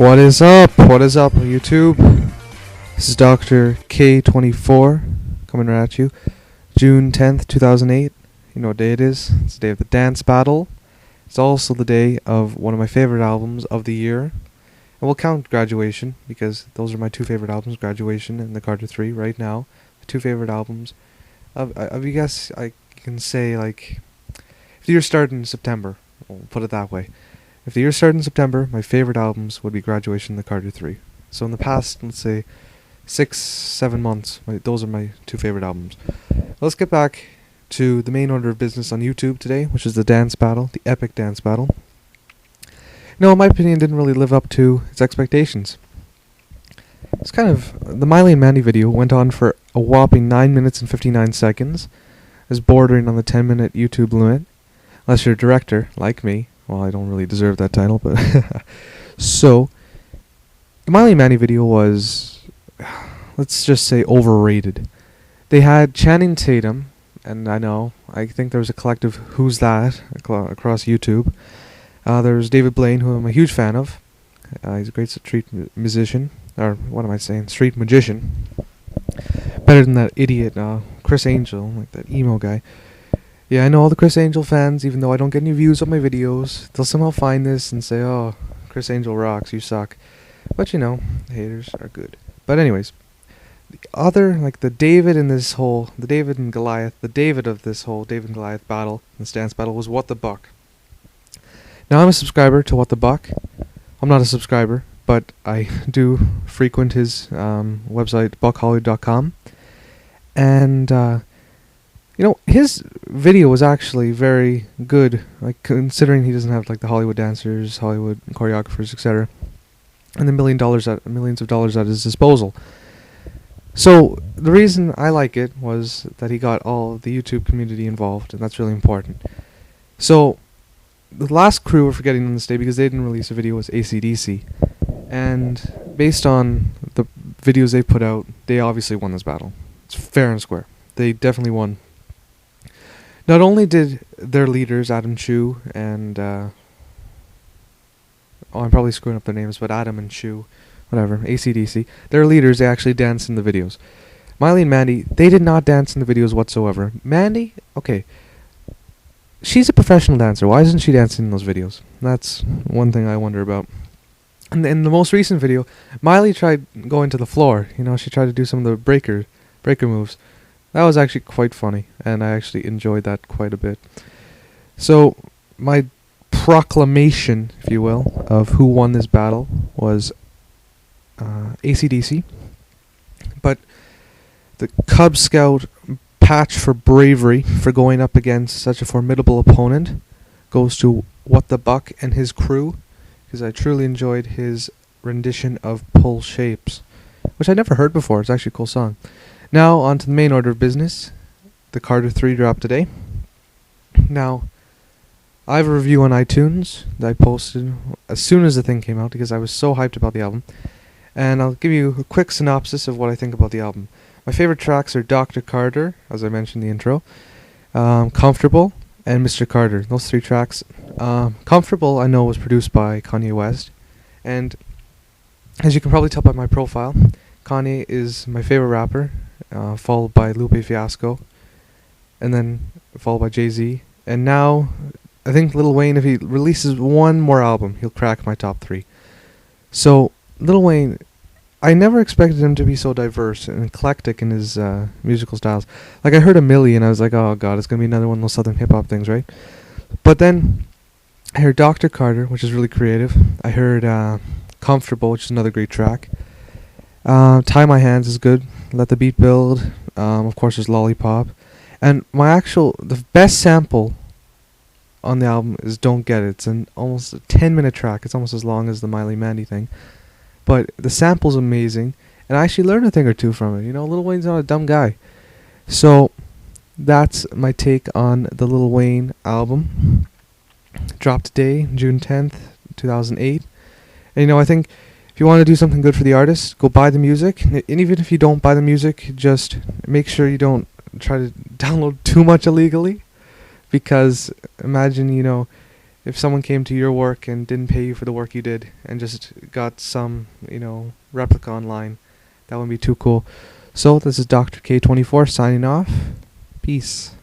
What is up? What is up, YouTube? This is Dr. K24 coming right at you. June 10th, 2008. You know what day it is? It's the day of the dance battle. It's also the day of one of my favorite albums of the year. And we'll count Graduation, because those are my two favorite albums, Graduation and The Carter 3, right now. The two favorite albums of you guess I can say, like, if the year started in September, we'll put it that way. If the year started in September, my favorite albums would be Graduation and The Carter 3. So in the past, let's say, 6-7 months, those are my two favorite albums. Let's get back to the main order of business on YouTube today, which is the dance battle, the epic dance battle. No, in my opinion, didn't really live up to its expectations. It's kind of, the Miley and Mandy video went on for a whopping 9 minutes and 59 seconds. It's bordering on the 10-minute YouTube limit, unless you're a director, like me. Well, I don't really deserve that title, but so the Miley and Mandy video was, let's just say, overrated. They had Channing Tatum, and I think there was a collective "Who's That" across YouTube. There was David Blaine, who I'm a huge fan of. He's a great street musician, or what am I saying, street magician. Better than that idiot Criss Angel, like that emo guy. Yeah, I know all the Criss Angel fans, even though I don't get any views on my videos, they'll somehow find this and say, "Oh, Criss Angel rocks, you suck." But you know, haters are good. But anyways, the other, like the David and Goliath, the David of this whole David and Goliath battle, this dance battle, was What the Buck. Now I'm a subscriber to What the Buck. I'm not a subscriber, but I do frequent his website, buckhollywood.com. And his video was actually very good, like considering he doesn't have like the Hollywood dancers, Hollywood choreographers, etc., and the millions of dollars at his disposal. So the reason I like it was that he got all the YouTube community involved, and that's really important. So the last crew we're forgetting on this day, because they didn't release a video, was AC/DC, and based on the videos they put out, they obviously won this battle. It's fair and square. They definitely won. Not only did their leaders, Adam Chu and, I'm probably screwing up their names, but Adam and Chu, whatever, AC/DC, their leaders, they actually danced in the videos. Miley and Mandy, they did not dance in the videos whatsoever. Mandy, okay, she's a professional dancer. Why isn't she dancing in those videos? That's one thing I wonder about. And in the most recent video, Miley tried going to the floor. She tried to do some of the breaker moves. That was actually quite funny, and I actually enjoyed that quite a bit. So, my proclamation, if you will, of who won this battle was AC/DC. But the Cub Scout patch for bravery for going up against such a formidable opponent goes to What the Buck and his crew, because I truly enjoyed his rendition of Pull Shapes, which I never heard before. It's actually a cool song. Now, on to the main order of business. The Carter 3 dropped today. Now, I have a review on iTunes that I posted as soon as the thing came out, because I was so hyped about the album. And I'll give you a quick synopsis of what I think about the album. My favorite tracks are Dr. Carter, as I mentioned in the intro, Comfortable, and Mr. Carter. Those three tracks. Comfortable, I know, was produced by Kanye West. And as you can probably tell by my profile, Kanye is my favorite rapper, followed by Lupe Fiasco, and then followed by Jay-Z. And now, I think Lil Wayne, if he releases one more album, he'll crack my top 3. So, Lil Wayne, I never expected him to be so diverse and eclectic in his musical styles. Like, I heard A Milli, and I was like, oh god, it's going to be another one of those southern hip-hop things, right? But then, I heard Dr. Carter, which is really creative. I heard Comfortable, which is another great track. Tie My Hands is good. Let the Beat Build. Of course, there's Lollipop. And the best sample on the album is Don't Get It. It's almost a 10-minute track. It's almost as long as the Miley Mandy thing. But the sample's amazing. And I actually learned a thing or two from it. Lil Wayne's not a dumb guy. So, that's my take on the Lil Wayne album. Dropped today, June 10th, 2008. And I think if you want to do something good for the artist, go buy the music. And even if you don't buy the music, just make sure you don't try to download too much illegally. Because imagine, if someone came to your work and didn't pay you for the work you did and just got some, replica online, that wouldn't be too cool. So this is Dr. K24 signing off. Peace.